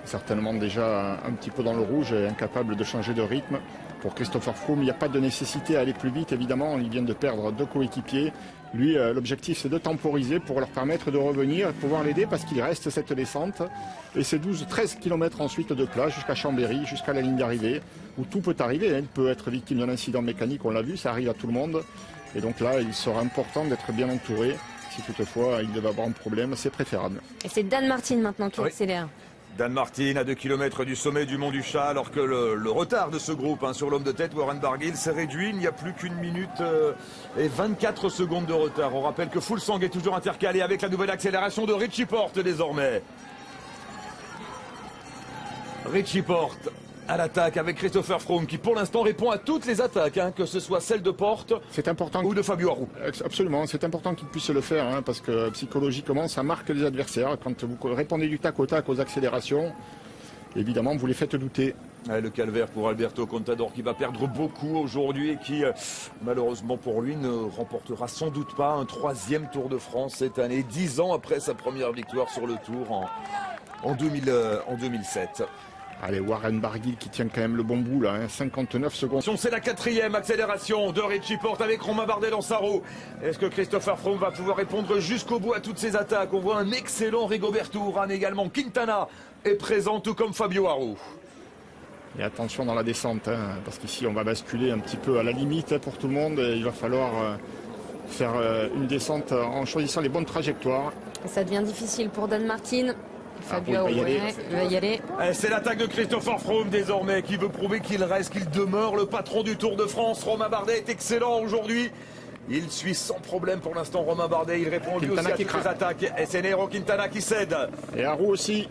Certainement déjà un petit peu dans le rouge et incapable de changer de rythme. Pour Christopher Froome, il n'y a pas de nécessité à aller plus vite, évidemment. Il vient de perdre 2 coéquipiers. Lui, l'objectif, c'est de temporiser pour leur permettre de revenir et pouvoir l'aider parce qu'il reste cette descente. Et c'est 12-13 km ensuite de plat jusqu'à Chambéry, jusqu'à la ligne d'arrivée, où tout peut arriver. Il peut être victime d'un incident mécanique, on l'a vu, ça arrive à tout le monde. Et donc là, il sera important d'être bien entouré. Si toutefois il devait avoir un problème, c'est préférable. Et c'est Dan Martin maintenant qui accélère. Dan Martin à 2 km du sommet du Mont du Chat, alors que le retard de ce groupe sur l'homme de tête, Warren Barguil, s'est réduit. Il n'y a plus qu'une minute et 24 secondes de retard. On rappelle que Fuglsang est toujours intercalé avec la nouvelle accélération de Richie Porte désormais. Richie Porte à l'attaque avec Christopher Froome qui pour l'instant répond à toutes les attaques, que ce soit celle de Porte ou de Fabio Aru. Absolument, c'est important qu'il puisse le faire parce que psychologiquement ça marque les adversaires. Quand vous répondez du tac au tac aux accélérations, évidemment vous les faites douter. Le calvaire pour Alberto Contador qui va perdre beaucoup aujourd'hui et qui malheureusement pour lui ne remportera sans doute pas un 3e Tour de France cette année, 10 ans après sa première victoire sur le Tour en 2007. Allez, Warren Barguil qui tient quand même le bon bout là, 59 secondes. C'est la 4e accélération de Richie Porte avec Romain Bardet dans sa roue. Est-ce que Christopher Froome va pouvoir répondre jusqu'au bout à toutes ces attaques? On voit un excellent Rigoberto Urán également. Quintana est présent, tout comme Fabio Aru. Et attention dans la descente, parce qu'ici on va basculer un petit peu à la limite pour tout le monde. Et il va falloir faire une descente en choisissant les bonnes trajectoires. Ça devient difficile pour Dan Martin. Fabio il va y aller. C'est l'attaque de Christopher Froome désormais qui veut prouver qu'il reste, qu'il demeure le patron du Tour de France. Romain Bardet est excellent aujourd'hui. Il suit sans problème pour l'instant Romain Bardet. Il répond lui aussi à toutes les attaques. Et c'est Nairo Quintana qui cède. Et Aru aussi.